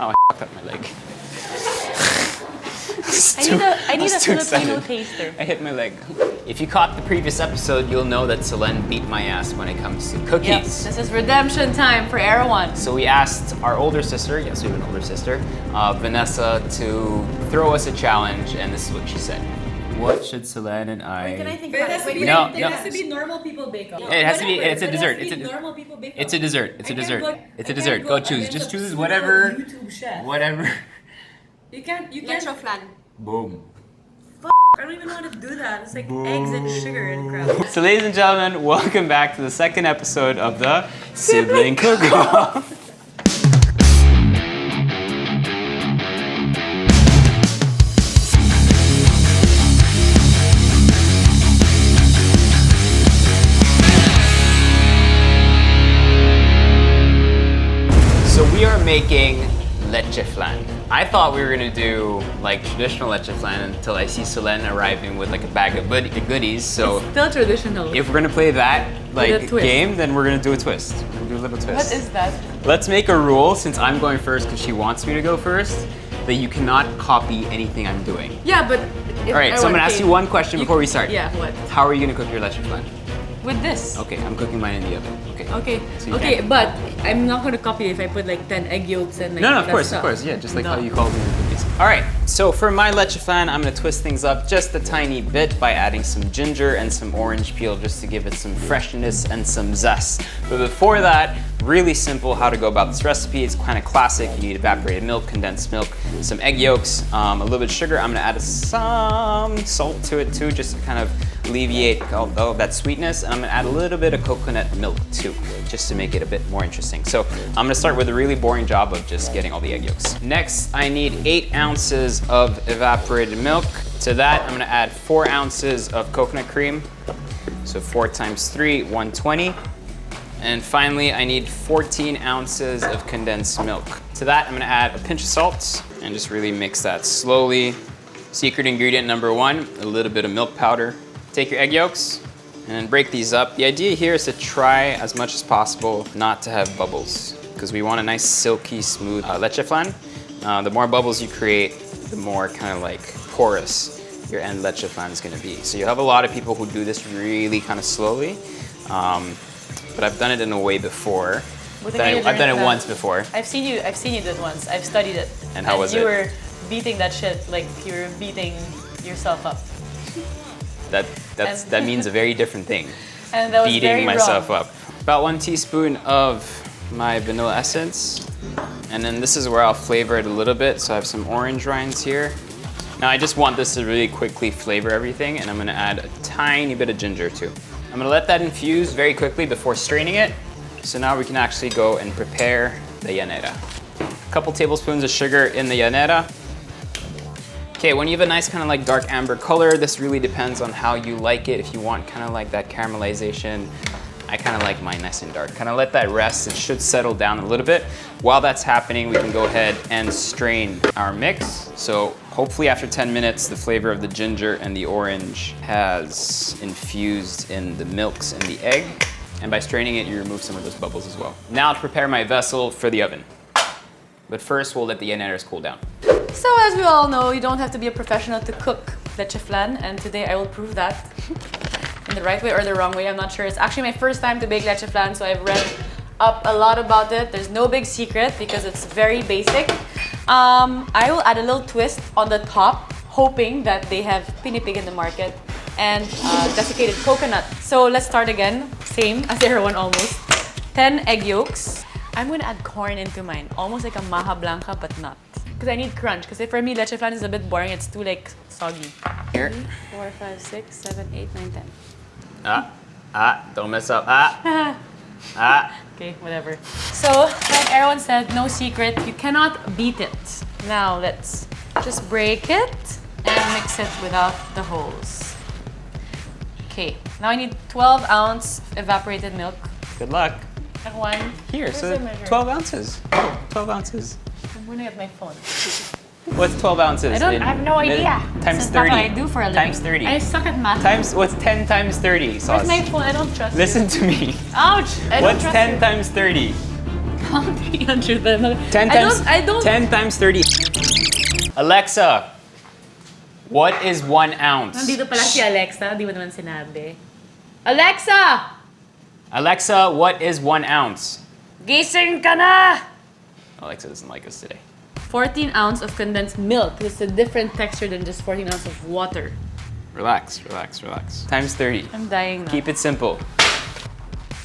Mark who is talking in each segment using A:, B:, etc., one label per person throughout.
A: Oh, I fucked up my leg.
B: I need a Filipino taster.
A: I hit my leg. If you caught the previous episode, you'll know that Solenn beat my ass when it comes to cookies.
B: Yep, this is redemption time for Erwan.
A: So we asked our older sister, yes, we have an older sister, Vanessa, to throw us a challenge, and this is what she said. What should Solenn and I...
B: Wait, can I think
C: It
B: about
C: has
B: it?
C: to be,
A: No,
C: it
A: no.
C: has to be normal people bake off.
A: It has to be, it's a
C: It
A: dessert.
C: has to be normal people bake off.
A: It's a dessert. It's a
C: I can't
A: dessert.
C: go-
A: It's a
C: I
A: dessert.
C: can't
A: Go
C: go
A: choose.
C: against
A: Just
C: a
A: choose
C: pseudo
A: whatever.
C: YouTube chef.
A: Whatever.
C: You can't.
B: Leche flan.
A: Boom.
C: I don't even want to do that. It's like eggs and sugar and crap.
A: So ladies and gentlemen, welcome back to the second episode of the Sibling Cook-off. So we are making leche flan. I thought we were gonna do like traditional leche flan until I see Solenn arriving with like a bag of goodies. So
B: Still traditional.
A: if we're gonna play that like
B: With a twist.
A: game, then we're gonna do a twist. We're gonna do a little twist.
B: What is that?
A: Let's make a rule, since I'm going first because she wants me to go first, that you cannot copy anything I'm doing.
B: Yeah, but...
A: All right, so I'm gonna ask you one question before we start.
B: Yeah, what?
A: How are you gonna cook your leche flan?
B: With this.
A: Okay, I'm cooking mine in the oven. Okay.
B: Okay,
A: So you
B: okay,
A: can't-
B: but I'm not gonna copy it if I put like 10 egg yolks and like
A: No, of
B: that
A: course,
B: stuff.
A: yeah, just like
B: No.
A: how you called me the cookies. All right, so for my leche flan, I'm gonna twist things up just a tiny bit by adding some ginger and some orange peel just to give it some freshness and some zest. But before that, really simple how to go about this recipe. It's kind of classic. You need evaporated milk, condensed milk, some egg yolks, a little bit of sugar. I'm gonna add some salt to it too, just to kind of alleviate all that sweetness. And I'm gonna add a little bit of coconut milk too, just to make it a bit more interesting. So I'm gonna start with a really boring job of just getting all the egg yolks. Next, I need 8 ounces of evaporated milk. To that, I'm gonna add 4 ounces of coconut cream. So 4 times 3, 120. And finally, I need 14 ounces of condensed milk. To that, I'm gonna add a pinch of salt and just really mix that slowly. Secret ingredient number 1, a little bit of milk powder. Take your egg yolks and break these up. The idea here is to try as much as possible not to have bubbles, because we want a nice silky smooth leche flan. The more bubbles you create, the more kind of like porous your end leche flan is gonna be. So you have a lot of people who do this really kind of slowly, but I've done it in a way before. I've done it once before.
B: I've seen you do it once. I've studied it.
A: And how was
B: you
A: it?
B: were beating that shit like you were beating yourself up.
A: That means a very different thing.
B: And that was
A: Beating
B: very
A: myself
B: wrong.
A: up. About 1 teaspoon of my vanilla essence. And then this is where I'll flavor it a little bit. So I have some orange rinds here. Now I just want this to really quickly flavor everything, and I'm gonna add a tiny bit of ginger too. I'm gonna let that infuse very quickly before straining it. So now we can actually go and prepare the llanera. A couple tablespoons of sugar in the llanera. Okay, when you have a nice kind of like dark amber color, this really depends on how you like it. If you want kind of like that caramelization, I kind of like mine nice and dark. Kind of let that rest. It should settle down a little bit. While that's happening, we can go ahead and strain our mix. So hopefully after 10 minutes, the flavor of the ginger and the orange has infused in the milks and the egg. And by straining it, you remove some of those bubbles as well. Now to prepare my vessel for the oven. But first, we'll let the llaneras cool down.
B: So as we all know, you don't have to be a professional to cook leche flan, and today I will prove that in the right way or the wrong way. I'm not sure. It's actually my first time to bake leche flan, so I've read up a lot about it. There's no big secret because it's very basic. I will add a little twist on the top, hoping that they have pinipig in the market and desiccated coconut. So let's start again, same as everyone almost. 10 egg yolks. I'm gonna add corn into mine, almost like a maja blanca, but not. Because I need crunch, because for me, leche flan is a bit boring. It's too like soggy.
A: Here.
B: 3, 4, 5, 6, 7, 8, 9,
A: 10. Don't mess up.
B: 10. Okay, whatever. So, like Erwan said, no secret, you cannot beat it. Now let's just break it and mix it without the holes. Okay, now I need 12-ounce evaporated milk.
A: Good luck.
B: Erwan,
A: Here,
B: where's
A: so
B: the measure?
A: 12 ounces. 12 ounces.
B: I'm gonna get my phone.
A: What's 12 ounces?
B: I have no idea.
A: Times
B: This is
A: 30.
B: not what I do for a living.
A: Times 30.
B: I suck at math.
A: What's 10 times 30, Sauce?
B: Where's my phone? I don't trust
A: Listen
B: you.
A: to me.
B: Ouch! I don't
A: What's
B: trust
A: 10
B: you.
A: times 30?
B: 300 then.
A: 10 times,
B: I don't.
A: 10 times 30. Alexa, what is 1 ounce?
B: Nandito pala si Alexa, di mo naman sinabi. Alexa!
A: Alexa, what is 1 ounce?
B: Gising ka na!
A: Alexa doesn't like us today.
B: 14 ounce of condensed milk. It's a different texture than just 14 ounce of water.
A: Relax, relax, relax. Times 30.
B: I'm dying now.
A: Keep it simple.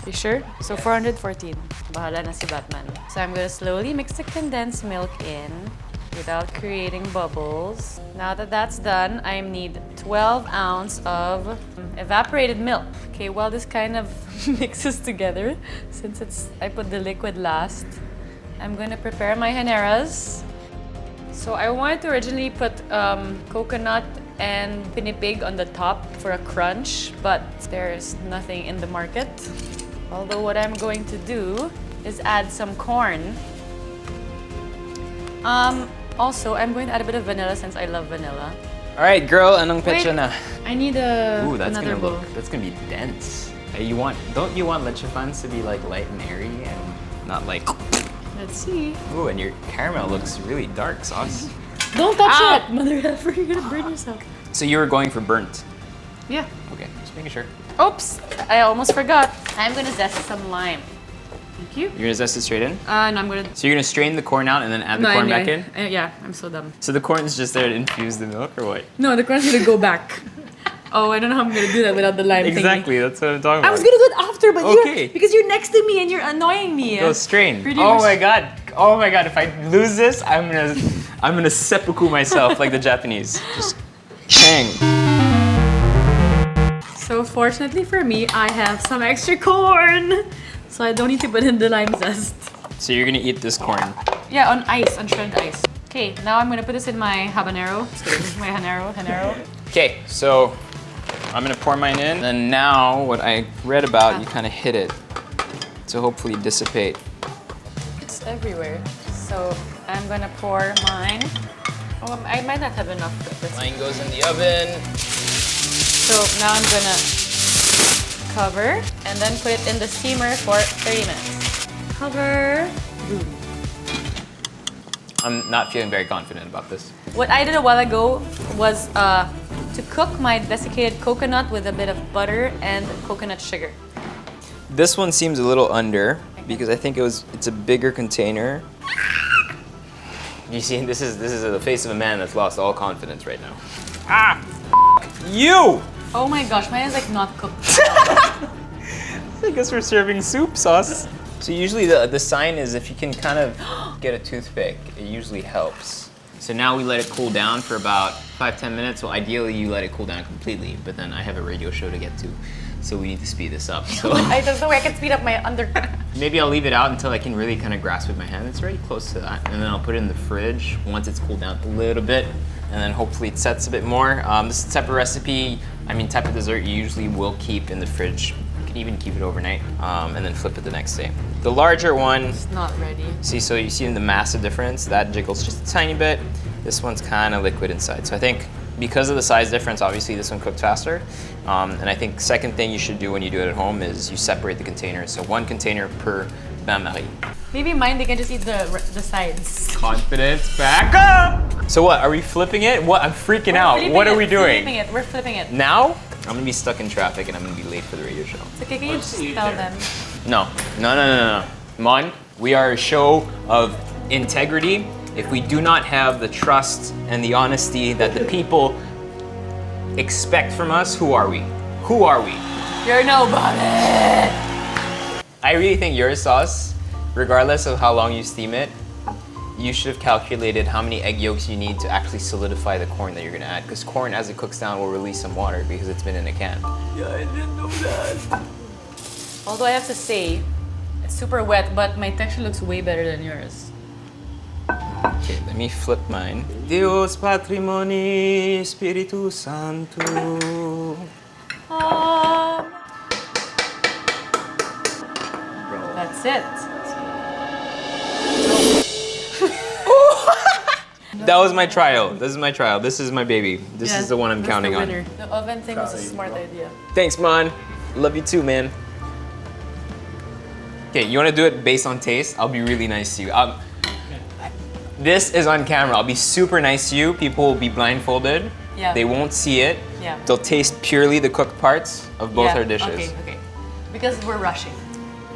B: You sure? So 414. Bahala na si Batman. So I'm gonna slowly mix the condensed milk in without creating bubbles. Now that that's done, I need 12 ounce of evaporated milk. Okay, while this kind of mixes together, since I put the liquid last, I'm gonna prepare my haneras. So I wanted to originally put coconut and pinipig on the top for a crunch, but there's nothing in the market. Although what I'm going to do is add some corn. Also, I'm going to add a bit of vanilla since I love vanilla.
A: All right, girl, anong petsa
B: Wait,
A: na?
B: I need
A: Ooh, that's
B: another
A: gonna
B: bowl.
A: that's gonna be dense. Hey, don't you want leche flans to be like light and airy and not like?
B: Let's see.
A: Ooh, and your caramel looks really dark, sauce.
B: Don't touch
A: Ow!
B: it, mother effer. You're gonna burn yourself.
A: So you were going for burnt.
B: Yeah.
A: Okay, just making sure.
B: Oops, I almost forgot. I'm gonna zest some lime. Thank you.
A: You're gonna zest it straight in?
B: No, I'm gonna.
A: So you're gonna strain the corn out and then add the corn back in?
B: Yeah, I'm so dumb.
A: So the corn's just there to infuse the milk or what?
B: No, the corn's gonna go back. Oh, I don't know how I'm gonna do that without the lime thingy.
A: Exactly, that's what I'm talking about.
B: I was gonna do it after, but
A: Okay.
B: because you're next to me and you're annoying me.
A: Go strain.
B: Pretty
A: Oh
B: much-
A: my god. Oh my god, if I lose this, I'm gonna seppuku myself like the Japanese. Just bang.
B: So fortunately for me, I have some extra corn. So I don't need to put in the lime zest.
A: So you're gonna eat this corn.
B: Yeah, on ice, on shredded ice. Okay, now I'm gonna put this in my habanero. Just kidding, my habanero.
A: Okay, so I'm gonna pour mine in. And now what I read about, you kind of hit it to hopefully dissipate.
B: It's everywhere. So I'm gonna pour mine. Oh, I might not have enough.
A: Mine goes in the oven.
B: So now I'm gonna cover and then put it in the steamer for 30 minutes. Cover. Boom.
A: I'm not feeling very confident about this.
B: What I did a while ago was to cook my desiccated coconut with a bit of butter and coconut sugar.
A: This one seems a little under because I think it's a bigger container. You see, this is the face of a man that's lost all confidence right now. Ah! You!
B: Oh my gosh, mine is like not cooked.
A: I guess we're serving soup sauce. So usually the sign is if you can kind of get a toothpick, it usually helps. So now we let it cool down for about 5-10 minutes. Well, ideally you let it cool down completely, but then I have a radio show to get to, so we need to speed this up. So
B: There's no way I can speed up my undercut.
A: maybe I'll leave it out until I can really kind of grasp with my hand. It's already close to that. And then I'll put it in the fridge once it's cooled down a little bit. And then hopefully it sets a bit more. This type of recipe, type of dessert you usually will keep in the fridge. You can even keep it overnight and then flip it the next day. The larger one,
B: It's not ready.
A: so you see the massive difference? That jiggles just a tiny bit. This one's kind of liquid inside. So I think because of the size difference, obviously this one cooked faster. And I think second thing you should do when you do it at home is you separate the containers. So 1 container per bain-marie.
B: Maybe mine, they can just eat the sides.
A: Confidence back up! So what, are we flipping it? What, I'm freaking out. What are we doing?
B: We're flipping it.
A: Now, I'm gonna be stuck in traffic and I'm gonna be late for the radio show.
B: It's okay, can you just tell them?
A: No. Mon, we are a show of integrity. If we do not have the trust and the honesty that the people expect from us, who are we? Who are we?
B: You're nobody!
A: I really think your sauce, regardless of how long you steam it, you should have calculated how many egg yolks you need to actually solidify the corn that you're gonna add. Because corn, as it cooks down, will release some water because it's been in a can. Yeah, I didn't know that.
B: Although I have to say, it's super wet, but my texture looks way better than yours.
A: Okay, let me flip mine. Dios Patrimoni Spiritu Santo.
B: That's it.
A: That was my trial. This is my trial. This is my baby. This
B: Yeah,
A: is the one I'm
B: that's
A: counting
B: the
A: on.
B: winner. The oven thing was a smart idea.
A: Thanks, Mon. Love you too, man. Okay, you want to do it based on taste? I'll be really nice to you. This is on camera. I'll be super nice to you. People will be blindfolded.
B: Yeah.
A: They won't see it.
B: Yeah.
A: They'll taste purely the cooked parts of both our dishes.
B: Okay, okay. Because we're rushing.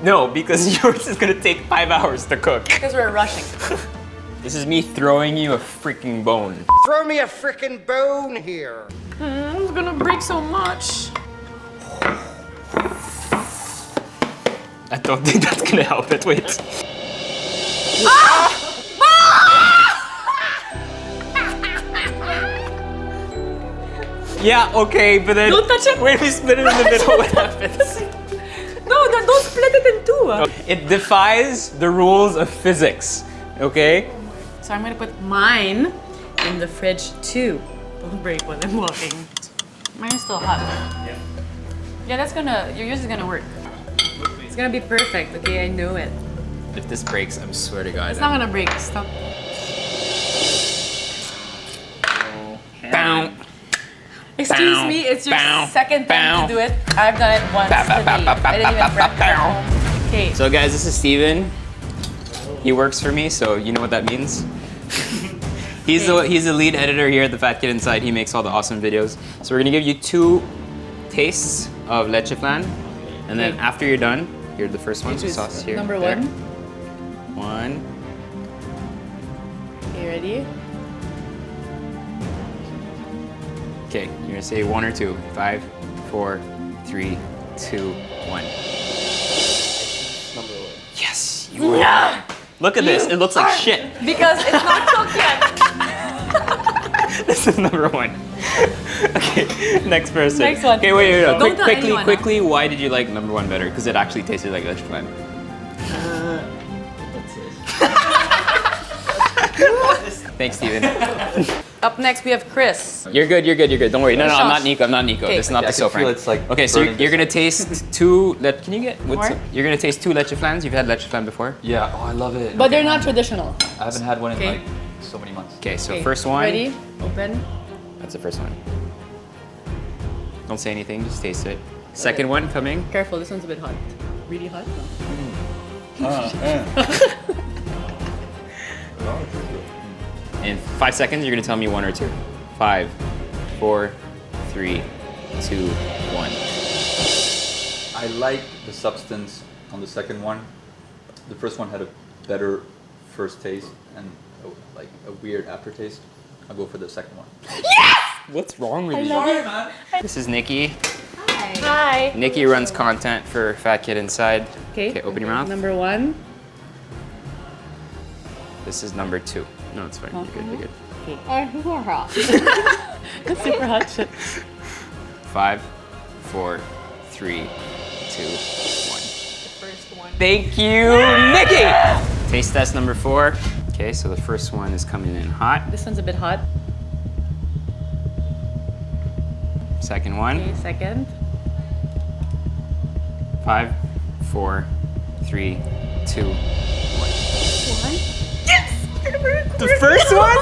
A: No, because yours is gonna take 5 hours to cook.
B: Because we're rushing.
A: This is me throwing you a freaking bone.
D: Throw me a frickin' bone here.
B: It's gonna break so much.
A: I don't think that's gonna help it. Wait. Yeah, okay, but then...
B: Don't touch it.
A: Wait, we split it in the middle, what happens?
B: No, don't split it in two.
A: It defies the rules of physics, okay?
B: So I'm gonna put mine in the fridge too. Don't break while I'm walking. Mine is still hot. Yeah. Yeah, that's gonna, yours is gonna work. It's gonna be perfect, okay? I know it.
A: If this breaks, I swear to God.
B: It's not gonna break, stop.
A: Bow.
B: Excuse me, it's your second time to do it. I've done it once today. I didn't even prep at home. Okay.
A: So guys, this is Steven. He works for me, so you know what that means. He's the lead editor here at the Fat Kid Inside. He makes all the awesome videos. So we're gonna give you 2 tastes of leche flan, and then after you're done, here's the first one. The sauce here.
B: Number
A: there.
B: 1.
A: 1.
B: Okay, ready?
A: Okay, you're gonna say 1 or 2. 5, 4, 3, 2, 1. Yes, you won.
B: Yeah.
A: Look at this. It looks like shit.
B: Because it's not cooked yet.
A: This is number 1. Okay, next person.
B: Next one.
A: Okay, wait.
B: Don't tell anyone,
A: Quickly, why did you like number 1 better? Because it actually tasted like leche flan. Thanks, Steven.
B: Up next, we have Chris.
A: You're good. Don't worry. No, I'm not Nico.
B: Okay.
A: This is not the so frank.
E: It's like
A: Okay, so you're gonna taste 2. Can you get what's
B: More?
A: You're gonna taste 2 leche flans. You've had leche flan before.
E: Yeah, oh, I love it.
B: But they're not traditional.
E: I haven't had one in
B: Okay.
E: like so many months.
A: Okay, so
B: Okay,
A: first one.
B: Ready? Open.
A: That's the first one. Don't say anything. Just taste it. Second one coming.
B: Careful, this one's a bit hot. Really hot?
A: In 5 seconds, you're gonna tell me 1 or 2. 5, 4, 3, 2, 1.
E: I like the substance on the second one. The first one had a better first taste and like a weird aftertaste. I'll go for the second one.
A: What's wrong with you?
E: Sorry, man.
A: This is Nikki.
B: Hi.
A: Nikki runs content for Fat Kid Inside. Okay, open your mouth.
B: Number 1.
A: This is number 2. No, it's fine. You're good.
B: Okay. Super hot. Super hot shit.
A: 5, 4, 3, 2, 1.
B: First one.
A: Thank you, Nikki! Taste test number 4. Okay, so the first one is coming in hot.
B: This one's a bit hot.
A: Second one.
B: Okay, second.
A: 5, 4, 3, 2, 1.
B: Yes!
A: The first one?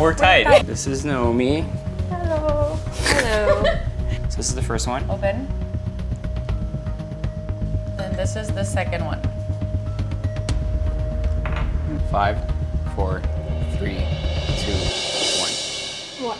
A: We're tied. This is Naomi.
B: Hello. Hello.
A: So this is the first one.
B: Open. And this is the second one.
A: 5, 4, 3, 2, 1.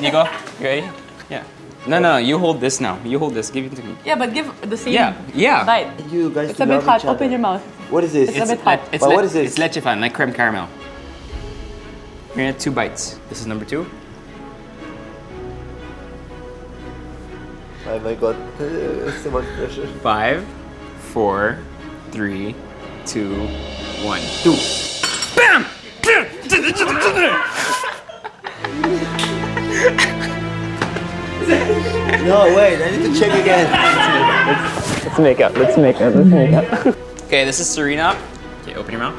A: Nico, you ready? Yeah. No, you hold this now. You hold this. Give it to me.
B: Yeah, but give the same
A: Yeah.
B: bite.
F: You guys
B: It's a bit hot. Open your mouth.
F: What is this?
B: It's a bit hot.
F: What is this?
A: It's leche flan, like creme caramel. We're gonna have 2 bites. This is number 2.
F: Oh my god. So much pressure.
A: 5, 4, 3, 2, 1. 2. Bam!
F: No, wait, I need to check again.
A: Let's make up. Okay, this is Serena. Okay, open your mouth.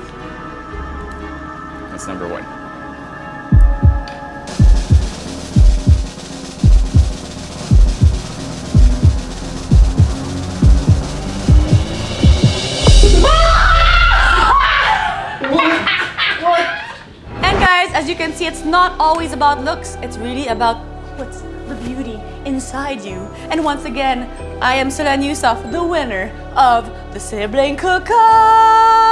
A: That's number 1.
B: And guys, as you can see, it's not always about looks. It's really about what's the beauty inside you. And once again, I am Solenn, the winner of the Sibling Cook-off.